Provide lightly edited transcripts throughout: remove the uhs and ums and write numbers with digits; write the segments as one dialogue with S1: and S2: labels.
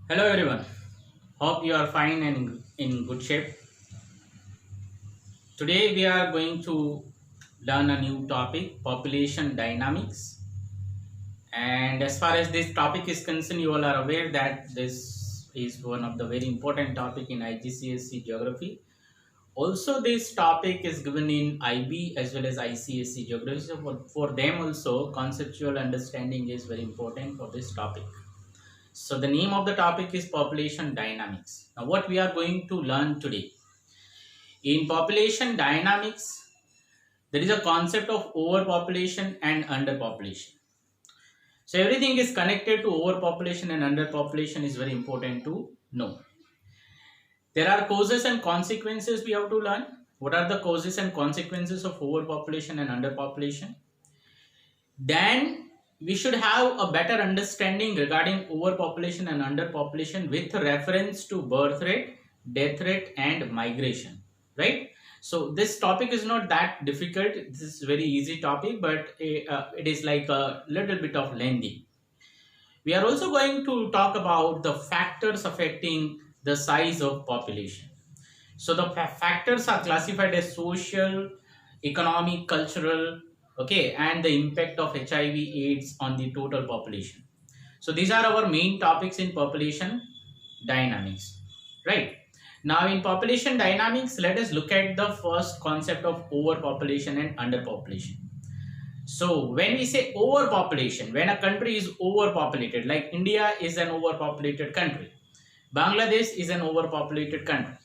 S1: Hello everyone. Hope you are fine and in good shape. Today we are going to learn a new topic, population dynamics. And as far as this topic is concerned, you all are aware that this is one of the very important topic in IGCSE geography. Also, this topic is given in IB as well as ICSE geography. So for them also, conceptual understanding is very important for this topic. So the name of the topic is population dynamics. Now what we are going to learn today. In population dynamics, there is a concept of overpopulation and underpopulation. So everything is connected to overpopulation and underpopulation is very important to know. There are causes and consequences we have to learn. What are the causes and consequences of overpopulation and underpopulation? Then we should have a better understanding regarding overpopulation and underpopulation with reference to birth rate, death rate and migration, right? So this topic is not that difficult. This is very easy topic, but it is like a little bit of lengthy. We are also going to talk about the factors affecting the size of population. So the factors are classified as social, economic, cultural, okay, and the impact of HIV/AIDS on the total population. So these are our main topics in population dynamics, right? Now in population dynamics, let us look at the first concept of overpopulation and underpopulation. So when we say overpopulation, when a country is overpopulated, like India is an overpopulated country, Bangladesh is an overpopulated country,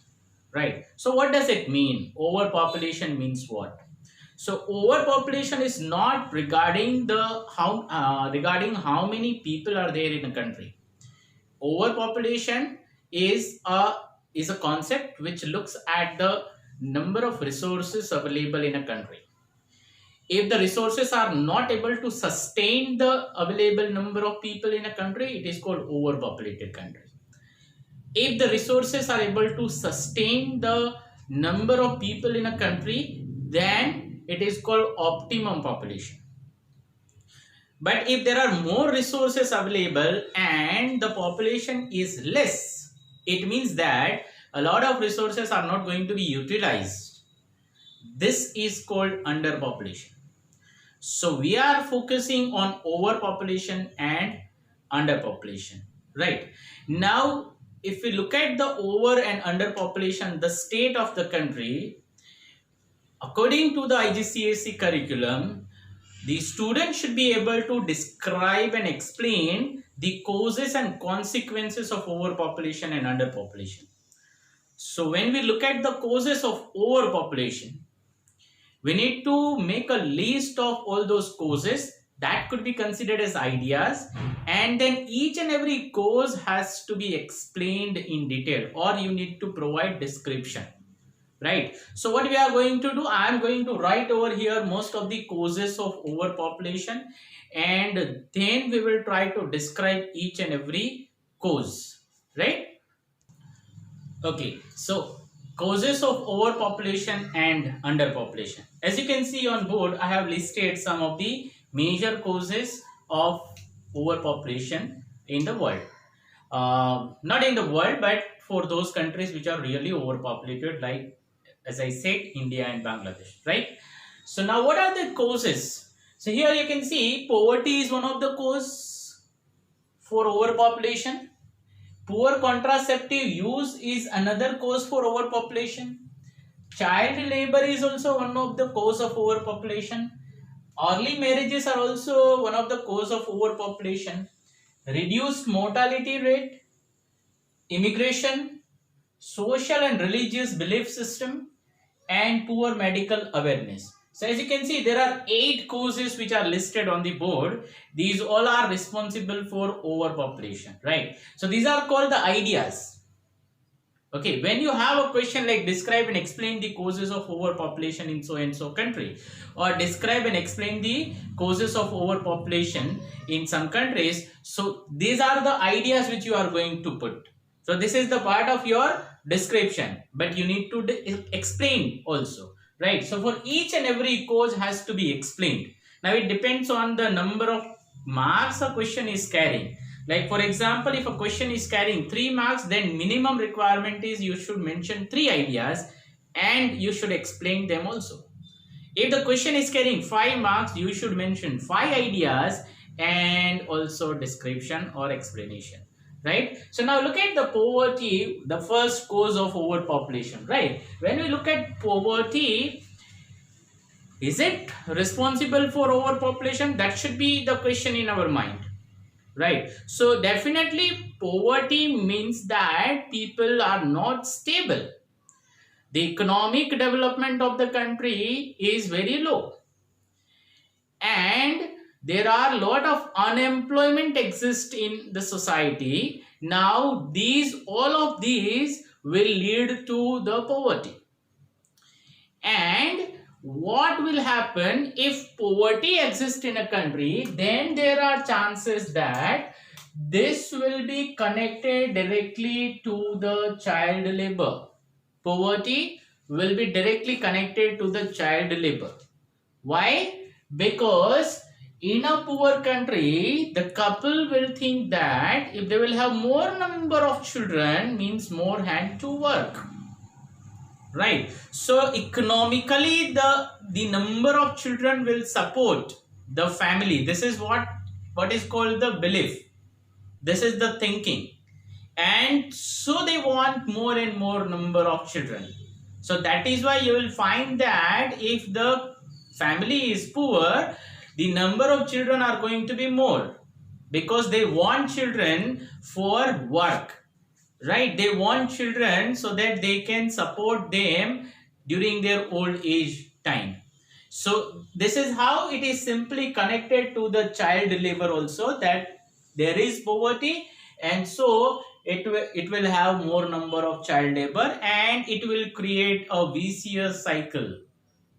S1: right? So what does it mean? Overpopulation means what? So overpopulation is not regarding how many people are there in a country. Overpopulation is a concept which looks at the number of resources available in a country. If the resources are not able to sustain the available number of people in a country, it is called overpopulated country. If the resources are able to sustain the number of people in a country, then it is called optimum population. But if there are more resources available and the population is less, it means that a lot of resources are not going to be utilized. This is called underpopulation. So we are focusing on overpopulation and underpopulation, right? Now, if we look at the over and underpopulation, the state of the country, according to the IGCSE curriculum, the student should be able to describe and explain the causes and consequences of overpopulation and underpopulation. So when we look at the causes of overpopulation, we need to make a list of all those causes that could be considered as ideas, and then each and every cause has to be explained in detail, or you need to provide description, right? So what we are going to do, I am going to write over here most of the causes of overpopulation, and then we will try to describe each and every cause, right? Okay, so causes of overpopulation and underpopulation. As you can see on board, I have listed some of the major causes of overpopulation in the world. Not in the world, but for those countries which are really overpopulated, like as I said, India and Bangladesh, right? So now what are the causes? So here you can see poverty is one of the cause for overpopulation. Poor contraceptive use is another cause for overpopulation. Child labor is also one of the cause of overpopulation. Early marriages are also one of the cause of overpopulation. Reduced mortality rate, immigration, social and religious belief system, and poor medical awareness. So as you can see, there are 8 causes which are listed on the board. These all are responsible for overpopulation, right? So these are called the ideas. Okay, when you have a question like describe and explain the causes of overpopulation in so and so country, or describe and explain the causes of overpopulation in some countries, so these are the ideas which you are going to put. So this is the part of your description, but you need to explain also, right? So for each and every cause has to be explained. Now it depends on the number of marks a question is carrying. Like for example, if a question is carrying 3 marks, then minimum requirement is you should mention 3 ideas and you should explain them also. If the question is carrying 5 marks, you should mention 5 ideas and also description or explanation, right? So now look at the poverty, the first cause of overpopulation, right? When we look at poverty, is it responsible for overpopulation? That should be the question in our mind, right? So definitely poverty means that people are not stable. The economic development of the country is very low, and there are a lot of unemployment exist in the society. Now these, all of these will lead to the poverty. And what will happen if poverty exists in a country? Then there are chances that this will be connected directly to the child labor. Poverty will be directly connected to the child labor. Why? Because in a poor country, the couple will think that if they will have more number of children, means more hand to work, right? So economically, the number of children will support the family. This is what is called the belief. This is the thinking, and so they want more and more number of children. So that is why you will find that if the family is poor, the number of children are going to be more, because they want children for work, right? They want children so that they can support them during their old age time. So this is how it is simply connected to the child labor also, that there is poverty, and so it will have more number of child labor, and it will create a vicious cycle,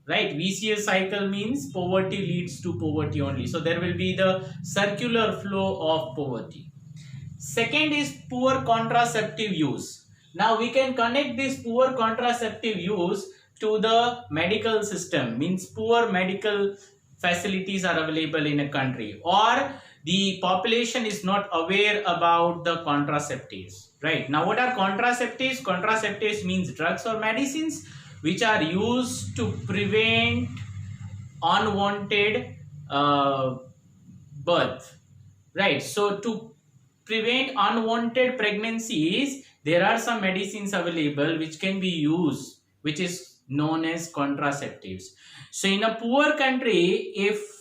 S1: right? Vicious cycle means poverty leads to poverty only. So there will be the circular flow of poverty. Second is poor contraceptive use. Now we can connect this poor contraceptive use to the medical system, means poor medical facilities are available in a country, or the population is not aware about the contraceptives, right? Now what are contraceptives? Contraceptives means drugs or medicines which are used to prevent unwanted birth, right? So to prevent unwanted pregnancies, there are some medicines available which can be used, which is known as contraceptives. So in a poor country, if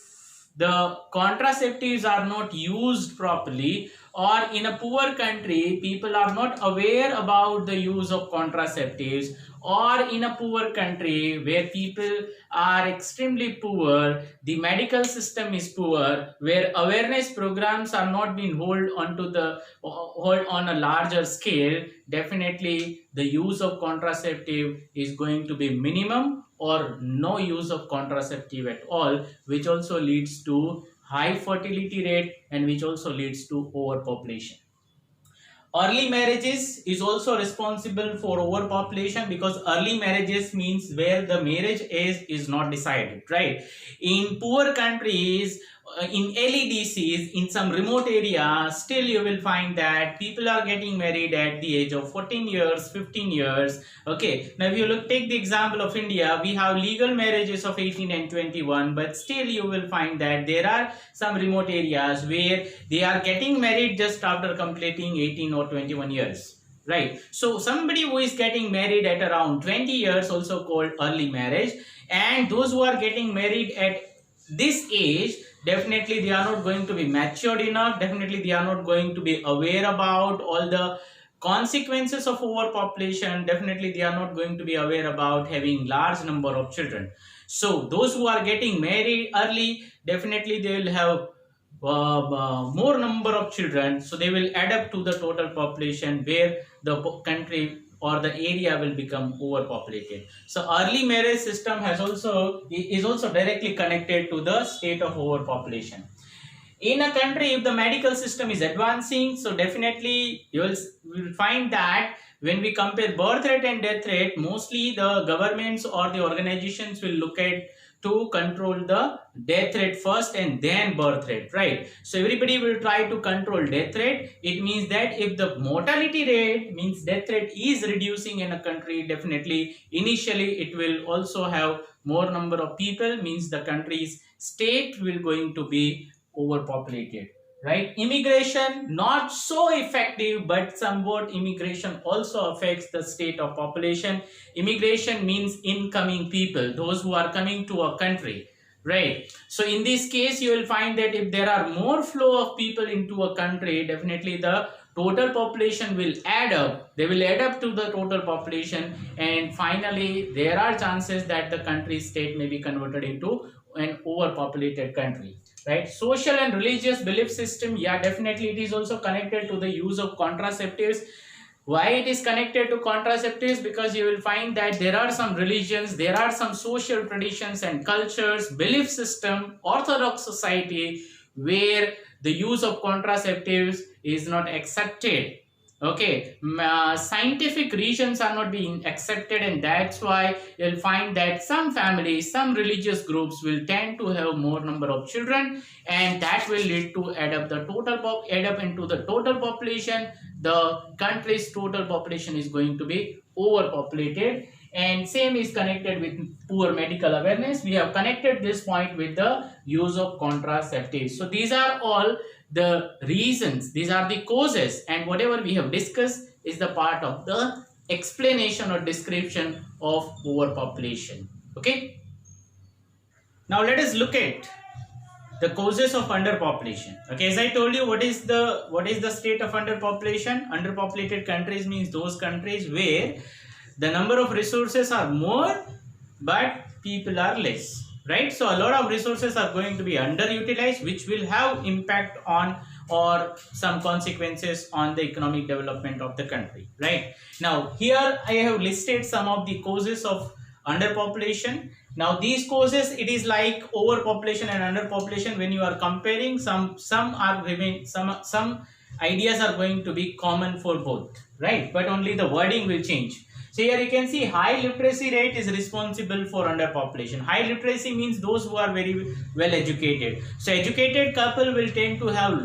S1: the contraceptives are not used properly, or in a poor country people are not aware about the use of contraceptives, or in a poor country where people are extremely poor, the medical system is poor, where awareness programs are not being hold on a larger scale, definitely the use of contraceptive is going to be minimum or no use of contraceptive at all, which also leads to high fertility rate and which also leads to overpopulation. Early marriages is also responsible for overpopulation, because early marriages means where the marriage age is not decided, right? In poor countries, in LEDCs, in some remote areas, still you will find that people are getting married at the age of 14 years, 15 years. Okay, now if you take the example of India, we have legal marriages of 18 and 21, but still you will find that there are some remote areas where they are getting married just after completing 18 or 21 years, right? So somebody who is getting married at around 20 years also called early marriage, and those who are getting married at this age, definitely they are not going to be matured enough, definitely they are not going to be aware about all the consequences of overpopulation, definitely they are not going to be aware about having large number of children. So those who are getting married early, definitely they will have more number of children, so they will add up to the total population, where the country or the area will become overpopulated. So early marriage system is also directly connected to the state of overpopulation. In a country, if the medical system is advancing, so definitely you will find that when we compare birth rate and death rate, mostly the governments or the organizations will look at to control the death rate first and then birth rate, right? So everybody will try to control death rate. It means that if the mortality rate, means death rate, is reducing in a country, definitely initially it will also have more number of people, means the country's state will going to be overpopulated, right? Immigration not so effective, but somewhat immigration also affects the state of population. Immigration means incoming people, those who are coming to a country, right? So in this case you will find that if there are more flow of people into a country, definitely the total population will add up, they will add up to the total population, and finally there are chances that the country state may be converted into an overpopulated country, right? Social and religious belief system, yeah, definitely it is also connected to the use of contraceptives. Why it is connected to contraceptives? Because you will find that there are some religions, there are some social traditions and cultures, belief system, orthodox society, where the use of contraceptives is not accepted. Okay, scientific reasons are not being accepted, and that's why you'll find that some families, some religious groups will tend to have more number of children, and that will lead to add up into the total population. The country's total population is going to be overpopulated, and same is connected with poor medical awareness. We have connected this point with the use of contraceptives. So these are all the reasons, these are the causes, and whatever we have discussed is the part of the explanation or description of overpopulation. Okay, now let us look at the causes of underpopulation. Okay, as I told you, what is the state of underpopulation? Underpopulated countries means those countries where the number of resources are more but people are less, right? So a lot of resources are going to be underutilized, which will have impact on or some consequences on the economic development of the country, right? Now here I have listed some of the causes of underpopulation. Now these causes, it is like overpopulation and underpopulation. When you are comparing, some ideas are going to be common for both, right? But only the wording will change. So here you can see high literacy rate is responsible for underpopulation. High literacy means those who are very well educated. So educated couple will tend to have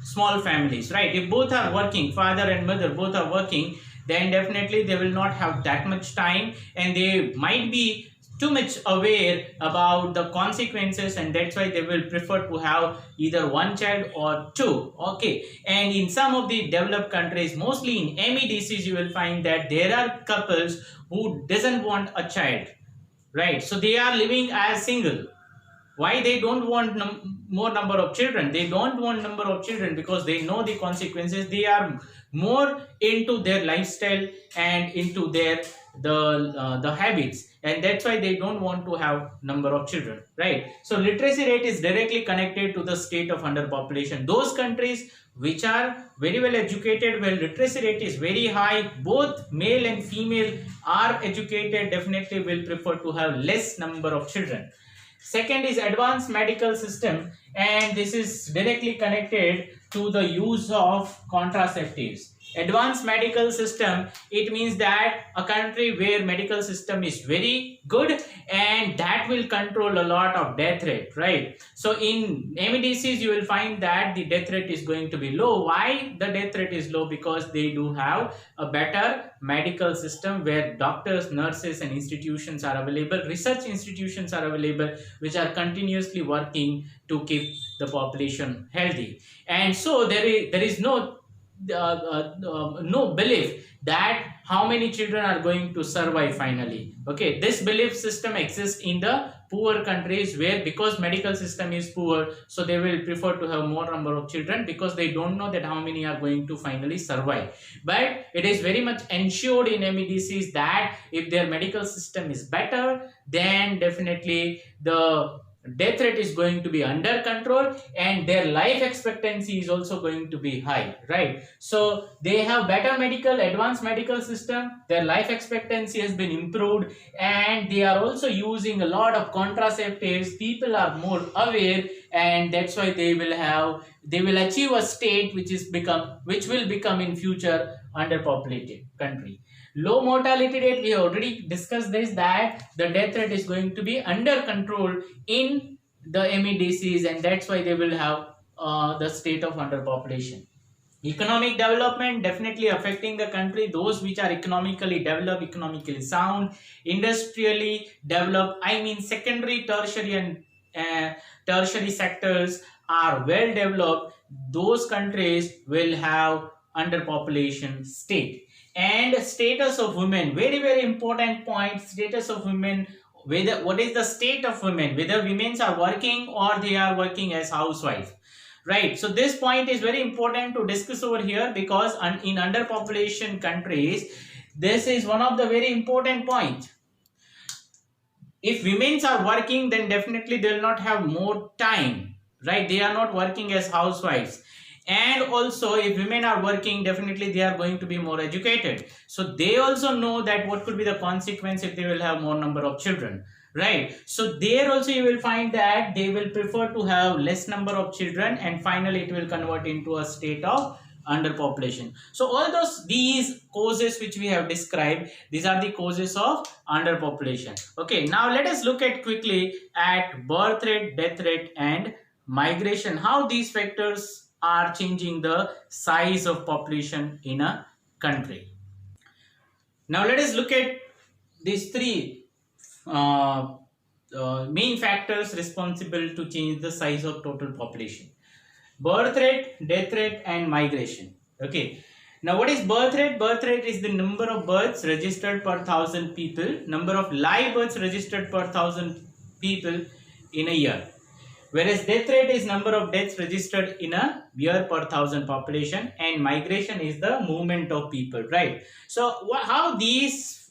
S1: small families, right? If both are working, father and mother both are working, then definitely they will not have that much time, and they might be too much aware about the consequences, and that's why they will prefer to have either one child or two. Okay, and in some of the developed countries, mostly in MEDCs, you will find that there are couples who doesn't want a child, right? So they are living as single. Why they don't want more number of children? They don't want number of children because they know the consequences. They are more into their lifestyle and into their the habits, and that's why they don't want to have number of children, right? So literacy rate is directly connected to the state of underpopulation. Those countries which are very well educated, where literacy rate is very high, both male and female are educated, definitely will prefer to have less number of children. Second is advanced medical system, and this is directly connected to the use of contraceptives. Advanced medical system, it means that a country where medical system is very good, and that will control a lot of death rate, right? So in MEDCs you will find that the death rate is going to be low. Why the death rate is low? Because they do have a better medical system where doctors, nurses and institutions are available, research institutions are available, which are continuously working to keep the population healthy. And so there is no belief that how many children are going to survive finally. Okay, this belief system exists in the poor countries, where because medical system is poor, so they will prefer to have more number of children because they don't know that how many are going to finally survive. But it is very much ensured in MEDCs that if their medical system is better, then definitely the death rate is going to be under control, and their life expectancy is also going to be high, right? So they have better advanced medical system, their life expectancy has been improved, and they are also using a lot of contraceptives. People are more aware, and that's why they will achieve a state which will become in future underpopulated country. Low mortality rate, we already discussed this, that the death rate is going to be under control in the ME disease, and that's why they will have the state of underpopulation. Economic development definitely affecting the country. Those which are economically developed, economically sound, industrially developed, I mean secondary, tertiary and tertiary sectors are well developed, those countries will have underpopulation state. And status of women, very very important point. Status of women, whether what is the state of women, whether women are working or they are working as housewife, right? So this point is very important to discuss over here, because in underpopulation countries this is one of the very important point. If women are working, then definitely they will not have more time, right? They are not working as housewives. And also if women are working, definitely they are going to be more educated, so they also know that what could be the consequence if they will have more number of children, right? So there also you will find that they will prefer to have less number of children, and finally it will convert into a state of underpopulation. So all these causes which we have described, these are the causes of underpopulation. Okay, now let us look at quickly at birth rate, death rate and migration, how these factors are changing the size of population in a country. Now let us look at these three main factors responsible to change the size of total population: birth rate, death rate and migration. Okay, now what is birth rate? Birth rate is the number of births registered per 1,000 people, number of live births registered per 1,000 people in a year, whereas death rate is number of deaths registered in a year per 1,000 population, and migration is the movement of people, right? So how these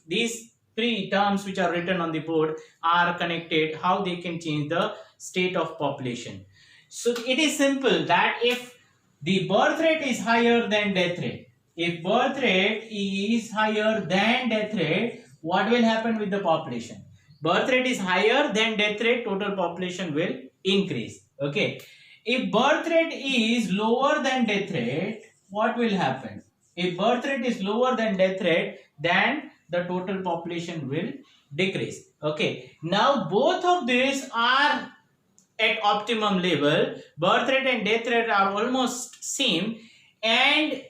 S1: three terms which are written on the board are connected, how they can change the state of population. So it is simple that if the birth rate is higher than death rate, if birth rate is higher than death rate, what will happen with the population? Birth rate is higher than death rate, total population will increase. Okay. If birth rate is lower than death rate, what will happen? If birth rate is lower than death rate, then the total population will decrease. Okay. Now both of these are at optimum level. Birth rate and death rate are almost same, and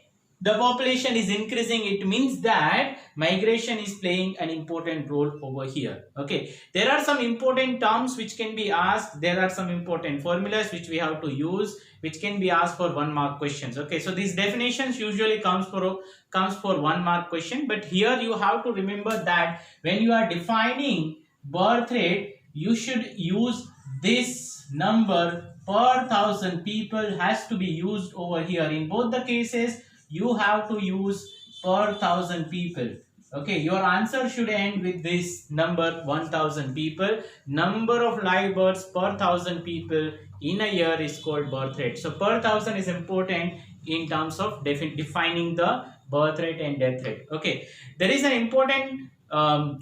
S1: the population is increasing. It means that migration is playing an important role over here. Okay, there are some important terms which can be asked, there are some important formulas which we have to use, which can be asked for 1 mark questions. Okay, so these definitions usually comes for 1 mark question, but here you have to remember that when you are defining birth rate, you should use this number per 1,000 people has to be used over here. In both the cases you have to use per 1,000 people. Okay, your answer should end with this number 1,000 people. Number of live births per 1,000 people in a year is called birth rate. So per 1,000 is important in terms of defining the birth rate and death rate. Okay, there is an important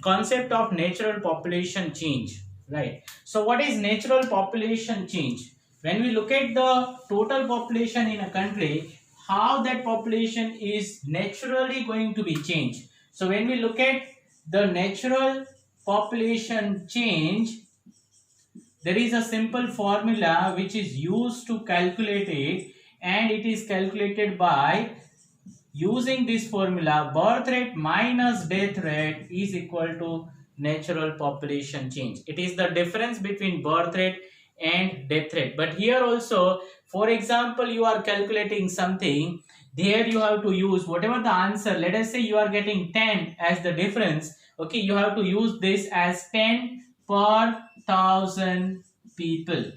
S1: concept of natural population change, right? So what is natural population change? When we look at the total population in a country, how that population is naturally going to be changed. So when we look at the natural population change, there is a simple formula which is used to calculate it, and it is calculated by using this formula: birth rate minus death rate is equal to natural population change. It is the difference between birth rate and death rate. But here also, for example, you are calculating something, there you have to use whatever the answer. Let us say you are getting 10 as the difference. Okay, you have to use this as 10 per 1,000 people.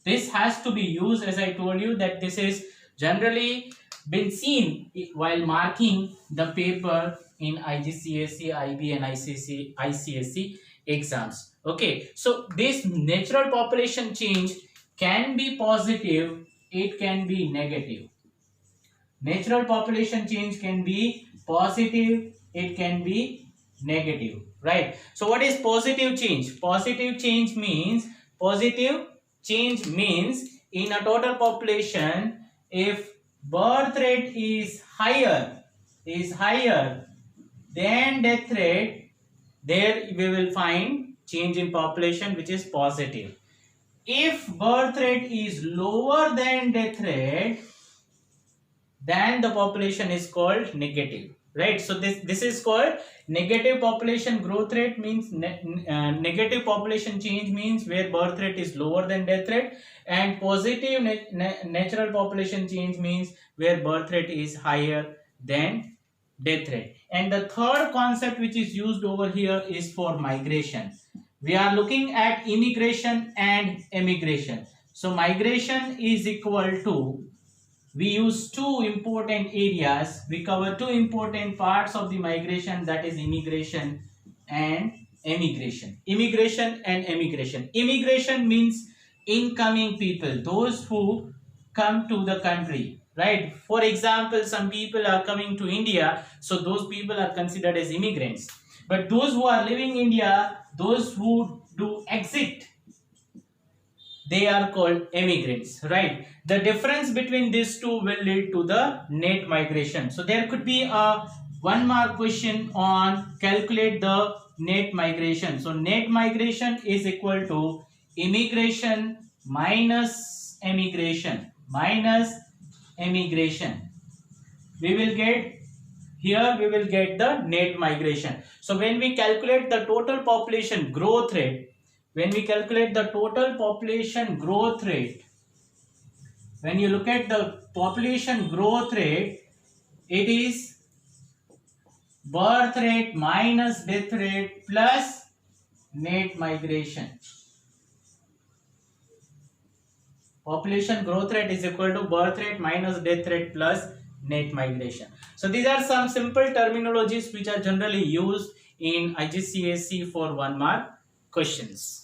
S1: This has to be used, as I told you, that this is generally been seen while marking the paper in IGCSE, IB and ICSE exams. Okay, so this natural population change can be positive, it can be negative. Natural population change can be positive, it can be negative, right? So what is positive change? Positive change means in a total population, if birth rate is higher then death rate, there we will find change in population which is positive. If birth rate is lower than death rate, then the population is called negative, right? So this is called negative population growth rate, means negative population change means where birth rate is lower than death rate, and positive natural population change means where birth rate is higher than death rate. And the third concept which is used over here is for migration. We are looking at immigration and emigration. So migration is equal to, we use two important areas, we cover two important parts of the migration, that is immigration and emigration. Immigration and emigration. Immigration means incoming people, those who come to the country, right? For example, some people are coming to India, so those people are considered as immigrants. But those who are living in India, those who do exit, they are called immigrants, right? The difference between these two will lead to the net migration. So there could be a 1 mark question on calculate the net migration. So net migration is equal to immigration minus emigration minus emigration. We will get here, we will get the net migration. So when we calculate the total population growth rate, when we calculate the total population growth rate, when you look at the population growth rate, it is birth rate minus death rate plus net migration. Population growth rate is equal to birth rate minus death rate plus net migration. So these are some simple terminologies which are generally used in IGCSE for 1 mark questions.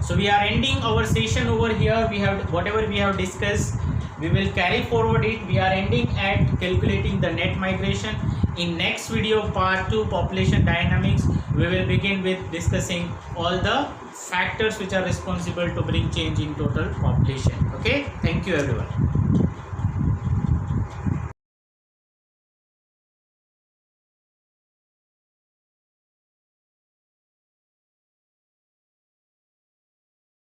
S1: So we are ending our session over here. We have whatever we have discussed, we will carry forward it. We are ending at calculating the net migration. In next video, part 2, population dynamics, we will begin with discussing all the factors which are responsible to bring change in total population. Okay, thank you everyone.